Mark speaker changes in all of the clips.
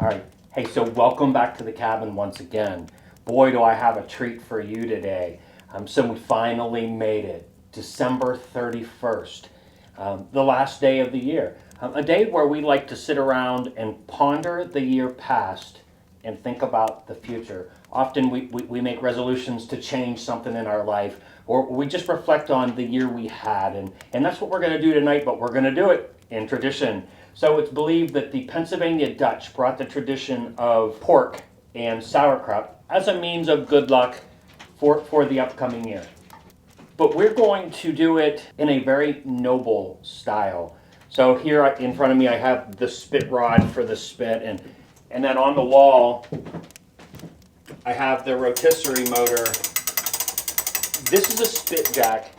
Speaker 1: All right. Hey, so welcome back to the cabin once again. Boy, do I have a treat for you today. So we finally made it. December 31st, the last day of the year. A day where we like to sit around and ponder the year past and think about the future. Often we make resolutions to change something in our life, or we just reflect on the year we had. And that's what we're going to do tonight, but we're going to do it in tradition. So it's believed that the Pennsylvania Dutch brought the tradition of pork and sauerkraut as a means of good luck for the upcoming year. But we're going to do it in a very noble style. So here in front of me I have the spit rod for the spit, and then on the wall I have the rotisserie motor. This is a spit jack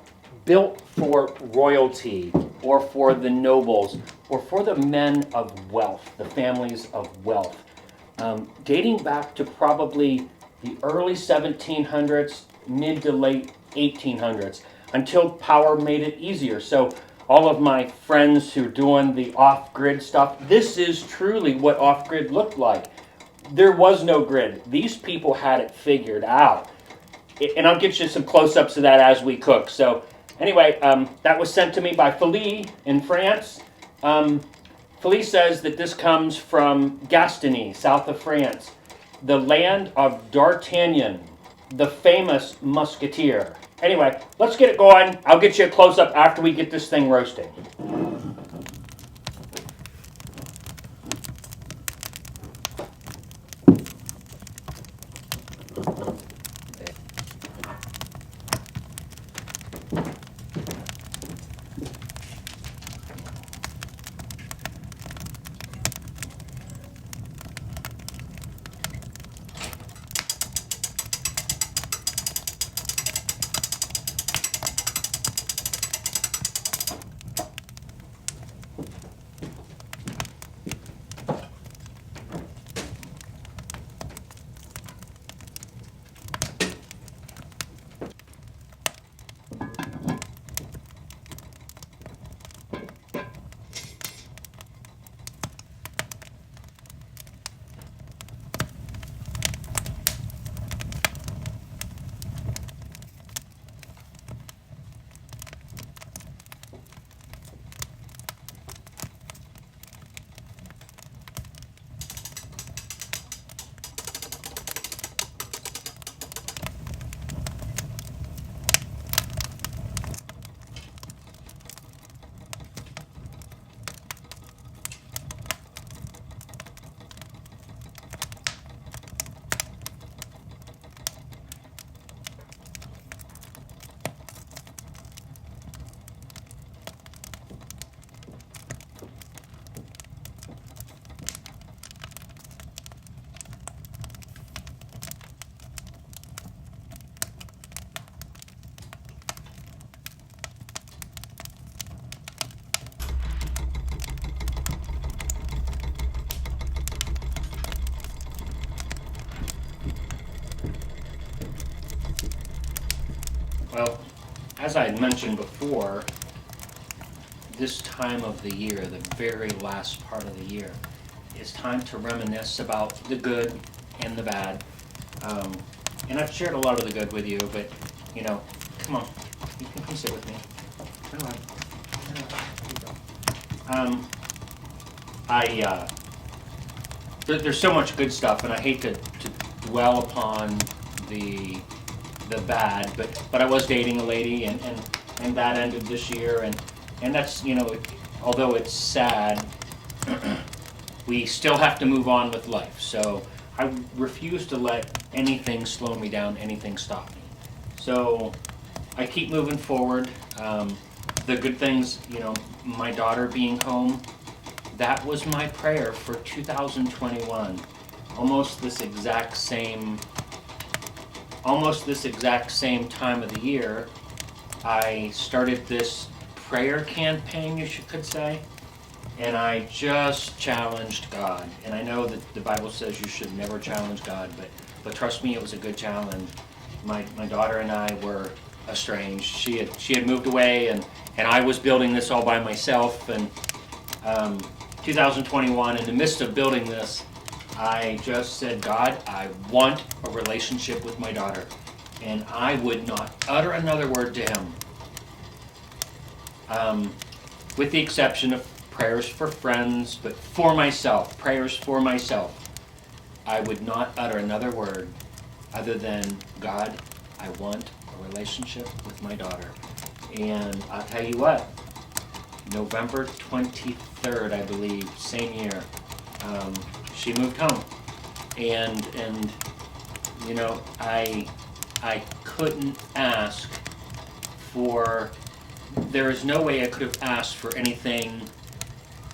Speaker 1: built for royalty, or for the nobles, or for the men of wealth, the families of wealth, dating back to probably the early 1700s, mid to late 1800s, until power made it easier. So all of my friends who are doing the off-grid stuff, this is truly what off-grid looked like. There was no grid. These people had it figured out. And I'll get you some close-ups of that as we cook. So anyway, that was sent to me by Philippe in France. Philippe says that this comes from Gascony, south of France, the land of D'Artagnan, the famous musketeer. Anyway, let's get it going. I'll get you a close-up after we get this thing roasting. Well, as I had mentioned before, this time of the year, the very last part of the year, is time to reminisce about the good and the bad. And I've shared a lot of the good with you, but, you know, come on, you can come sit with me. Come on. There's so much good stuff, and I hate to dwell upon the bad, but I was dating a lady, and that ended this year, and that's, you know, although it's sad, we still have to move on with life. So I refuse to let anything slow me down, anything stop me. So I keep moving forward. The good things, you know, my daughter being home, that was my prayer for 2021. Almost this exact same time of the year, I started this prayer campaign, you could say, and I just challenged God. And I know that the Bible says you should never challenge God, but trust me, it was a good challenge. My daughter and I were estranged. She had moved away, and I was building this all by myself. And 2021, in the midst of building this, I just said, God, I want a relationship with my daughter. And I would not utter another word to him. With the exception of prayers for friends, but for myself, prayers for myself, I would not utter another word other than, God, I want a relationship with my daughter. And I'll tell you what, November 23rd, I believe, same year, she moved home. And you know, I couldn't ask for, there is no way I could have asked for anything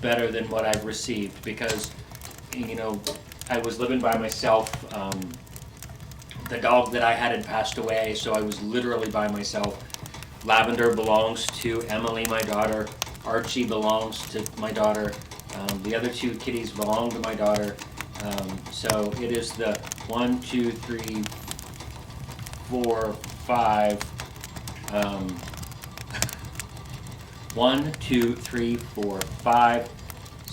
Speaker 1: better than what I've received, because, you know, I was living by myself. The dog that I had passed away, so I was literally by myself. Lavender belongs to Emily, my daughter. Archie belongs to my daughter. The other two kitties belong to my daughter. So it is the 1, 2, 3, 4, 5. 1, 2, 3, 4, 5,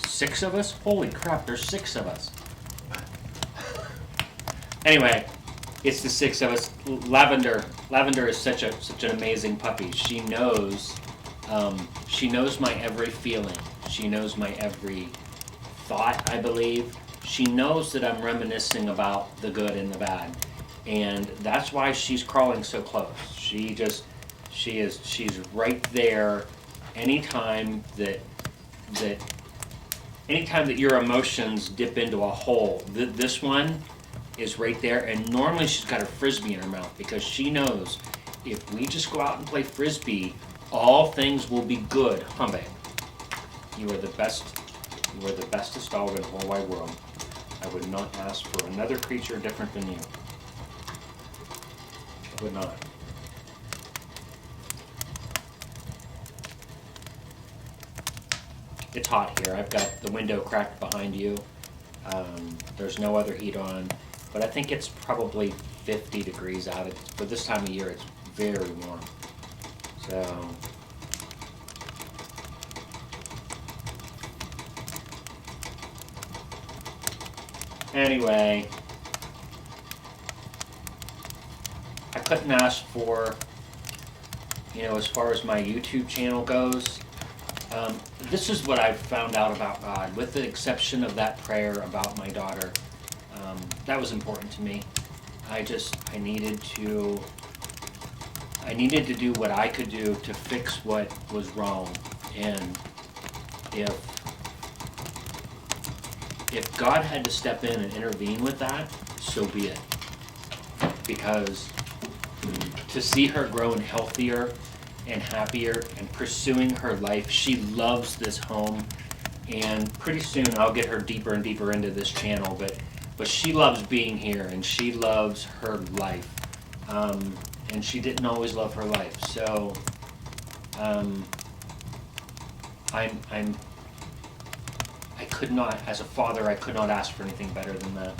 Speaker 1: 6 of us? Holy crap, there's 6 of us. Anyway, it's the 6 of us. Lavender is such an amazing puppy. She knows my every feeling. She knows my every thought, I believe. She knows that I'm reminiscing about the good and the bad. And that's why she's crawling so close. She's right there anytime that your emotions dip into a hole. This one is right there, and normally she's got her frisbee in her mouth, because she knows if we just go out and play frisbee, all things will be good. Huh, babe? You are the best. You are the bestest dog in the whole wide world. I would not ask for another creature different than you. I would not. It's hot here. I've got the window cracked behind you. There's no other heat on, but I think it's probably 50 degrees out. For this time of year, it's very warm. So, anyway, I couldn't ask for, as far as my YouTube channel goes. This is what I've found out about God, with the exception of that prayer about my daughter. That was important to me. I needed to do what I could do to fix what was wrong. And if God had to step in and intervene with that, so be it. Because to see her growing healthier and happier and pursuing her life, she loves this home, and pretty soon I'll get her deeper and deeper into this channel, but she loves being here, and she loves her life, and she didn't always love her life. So I could not, as a father, I could not ask for anything better than that.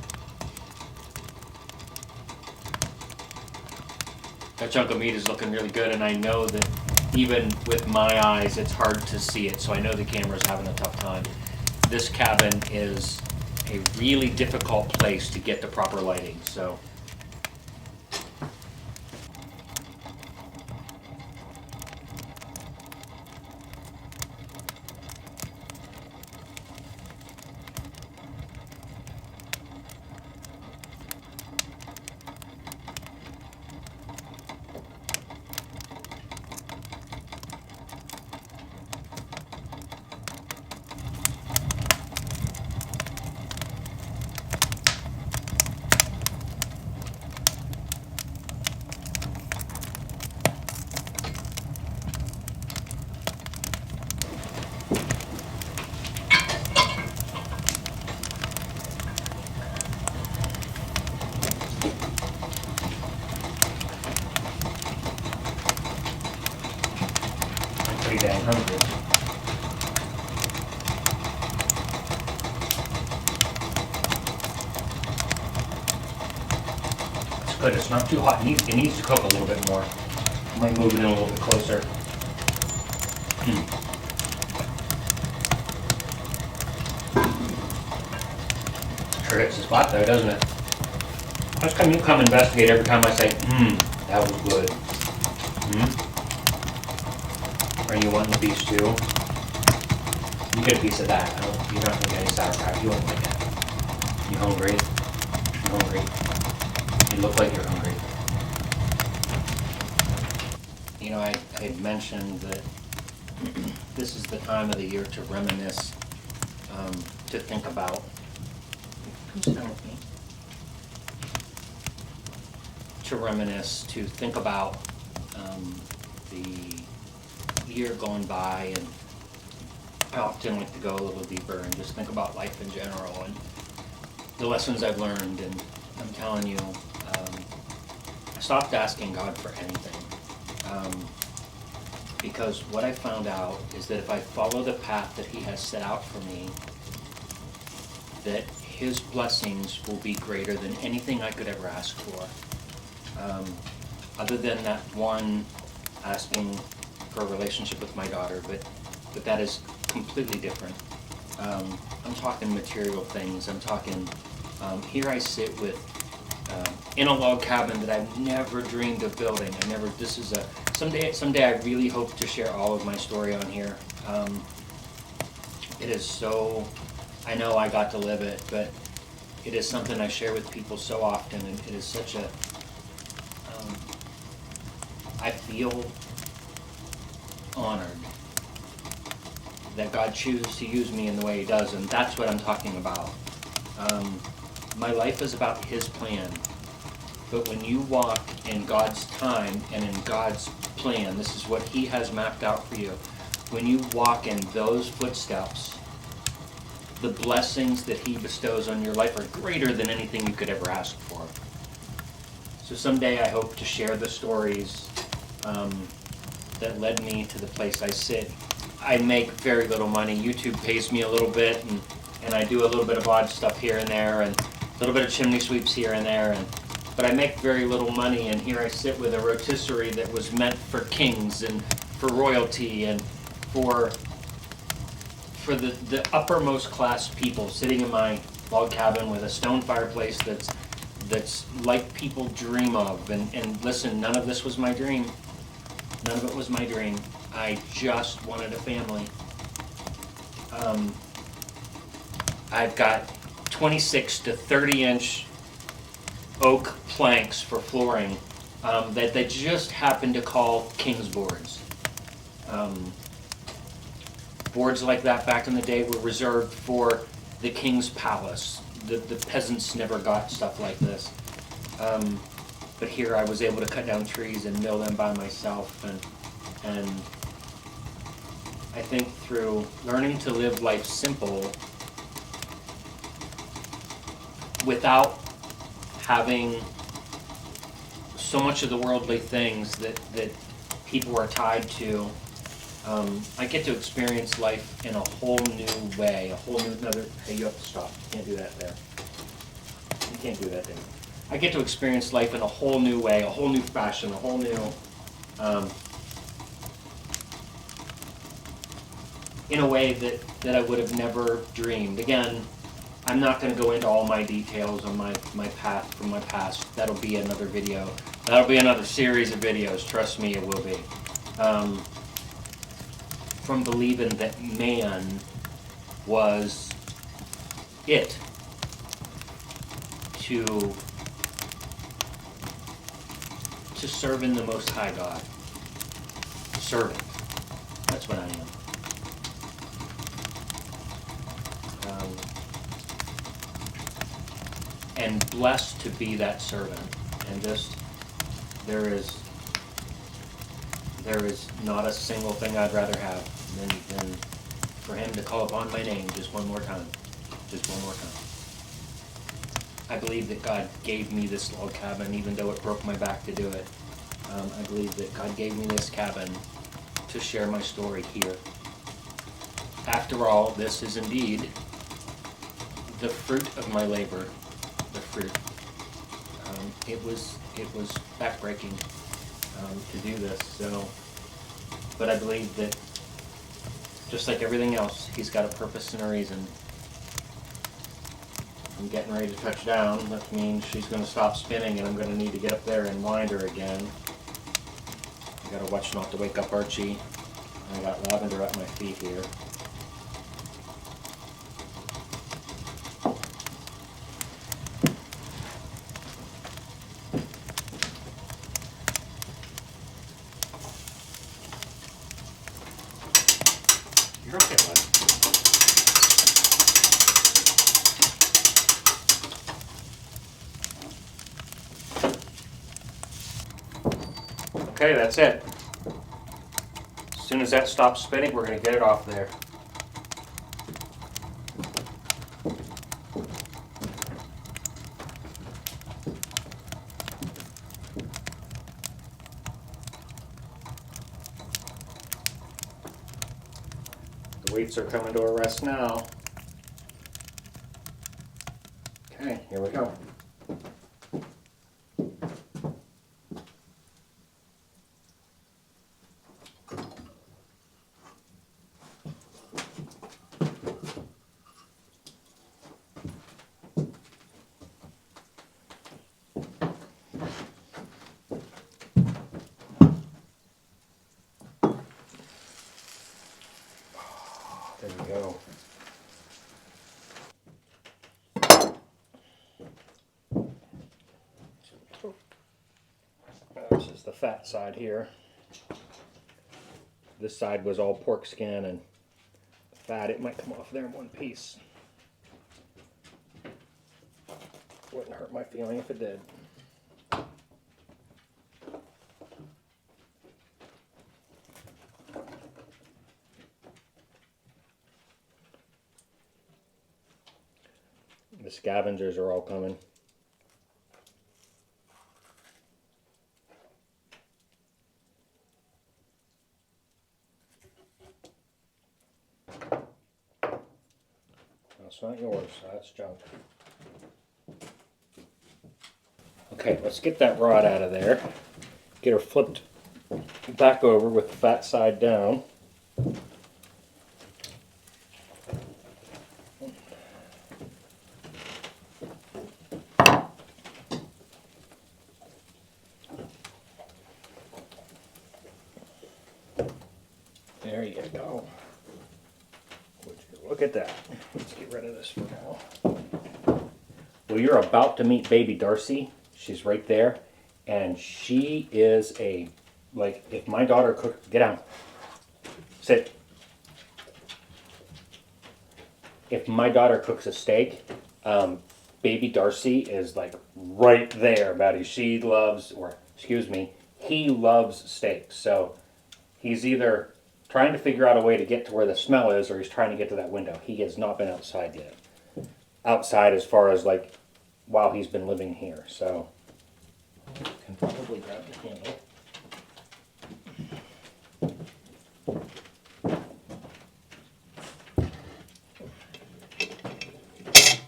Speaker 1: That chunk of meat is looking really good, and I know that even with my eyes, it's hard to see it, so I know the camera's having a tough time. This cabin is a really difficult place to get the proper lighting, so. Pretty dang hungry. It's good. It's not too hot. It needs to cook a little bit more. I might move it in a little bit closer. sure hits the spot though, doesn't it? How come you come investigate every time I say, that was good? Are you wanting a piece too? You get a piece of that. You're not gonna get any sauerkraut. You won't like it. You hungry? You hungry? You look like you're hungry. You know, I had mentioned that this is the time of the year to reminisce, to think about. Come sit down with me. To reminisce, to think about the year gone by, and I often like to go a little deeper and just think about life in general and the lessons I've learned. And I'm telling you, I stopped asking God for anything. Because what I found out is that if I follow the path that He has set out for me, that His blessings will be greater than anything I could ever ask for. Other than that one asking for a relationship with my daughter, but that is completely different. I'm talking material things. I'm talking, here I sit with, in a log cabin that I've never dreamed of building. Someday I really hope to share all of my story on here. It is so, I know I got to live it, but it is something I share with people so often, and it is such a, I feel honored that God chooses to use me in the way He does, and that's what I'm talking about. My life is about His plan, but when you walk in God's time and in God's plan, this is what He has mapped out for you. When you walk in those footsteps, the blessings that He bestows on your life are greater than anything you could ever ask for. So someday I hope to share the stories that led me to the place I sit. I make very little money. YouTube pays me a little bit, and I do a little bit of odd stuff here and there, and a little bit of chimney sweeps here and there, but I make very little money, and here I sit with a rotisserie that was meant for kings and for royalty and for the uppermost class people, sitting in my log cabin with a stone fireplace that's like people dream of. And listen, none of this was my dream. None of it was my dream. I just wanted a family. I've got 26 to 30 inch oak planks for flooring that they just happen to call King's boards. Boards like that back in the day were reserved for the king's palace. The peasants never got stuff like this. But here I was able to cut down trees and mill them by myself, and I think through learning to live life simple without having so much of the worldly things that people are tied to, I get to experience life in a whole new way, hey, you have to stop, you can't do that there. You can't do that there. I get to experience life in a whole new way, a whole new fashion, a whole new, in a way that I would have never dreamed. Again, I'm not going to go into all my details on my path from my past. That'll be another video. That'll be another series of videos. Trust me, it will be. From believing that man was it to serving the Most High God. Servant. That's what I am. And blessed to be that servant. And just, there is not a single thing I'd rather have than for Him to call upon my name just one more time. Just one more time. I believe that God gave me this log cabin, even though it broke my back to do it. I believe that God gave me this cabin to share my story here. After all, this is indeed the fruit of my labor. The fruit. It was backbreaking to do this. So, but I believe that just like everything else, He's got a purpose and a reason. I'm getting ready to touch down. That means she's going to stop spinning and I'm going to need to get up there and wind her again. I gotta watch not to wake up Archie. I got lavender at my feet here. You're okay, bud. Okay, that's it. As soon as that stops spinning, we're going to get it off there. The weights are coming to a rest now. Okay, here we go. There we go. This is the fat side here. This side was all pork skin and fat. It might come off there in one piece. Wouldn't hurt my feeling if it did. The scavengers are all coming. That's not yours, that's junk. Okay, let's get that rod out of there. Get her flipped back over with the fat side down. There you go. Would you look at that. Let's get rid of this for now. Well, you're about to meet baby Darcy. She's right there. And she is a, like, if my daughter cooked, get down. Sit. If my daughter cooks a steak, baby Darcy is like right there, buddy. She loves, or excuse me, he loves steaks. So he's either trying to figure out a way to get to where the smell is, or he's trying to get to that window. He has not been outside yet. Outside as far as like while he's been living here. So I can probably grab the handle.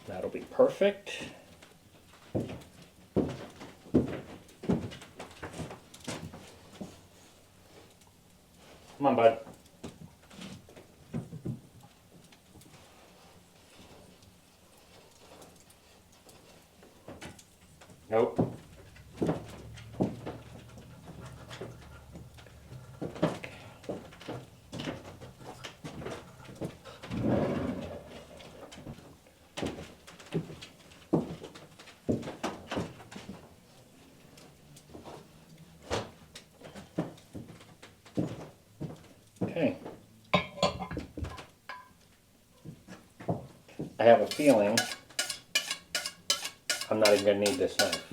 Speaker 1: That'll be perfect. Come on, bud. Nope. Okay. I have a feeling I'm not even going to need this knife.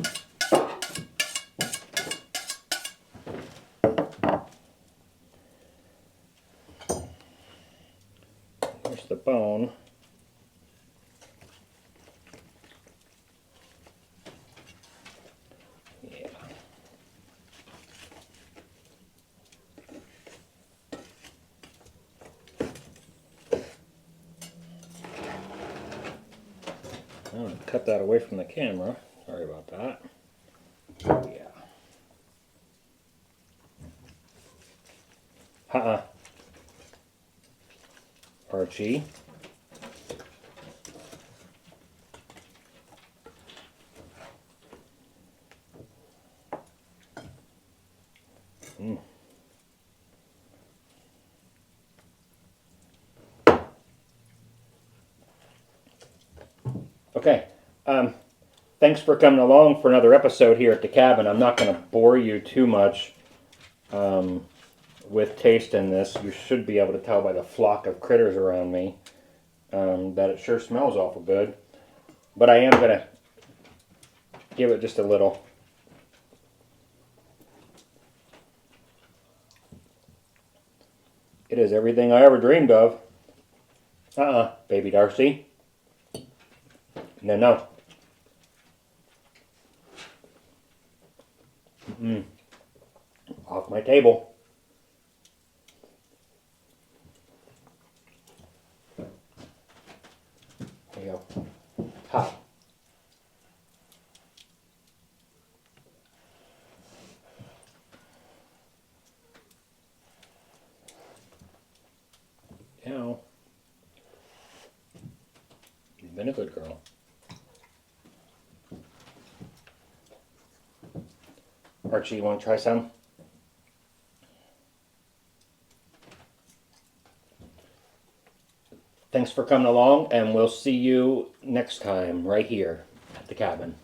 Speaker 1: Here's the bone. Yeah. I'm going to cut that away from the camera. Sorry about that. Yeah. Archie. Mm. Okay. Thanks for coming along for another episode here at the cabin. I'm not going to bore you too much with tasting this. You should be able to tell by the flock of critters around me that it sure smells awful good. But I am going to give it just a little. It is everything I ever dreamed of. Baby Darcy. No, no. Off my table. There you go. Hot. Now, you've been a good girl. Archie, you want to try some? Thanks for coming along, and we'll see you next time right here at the cabin.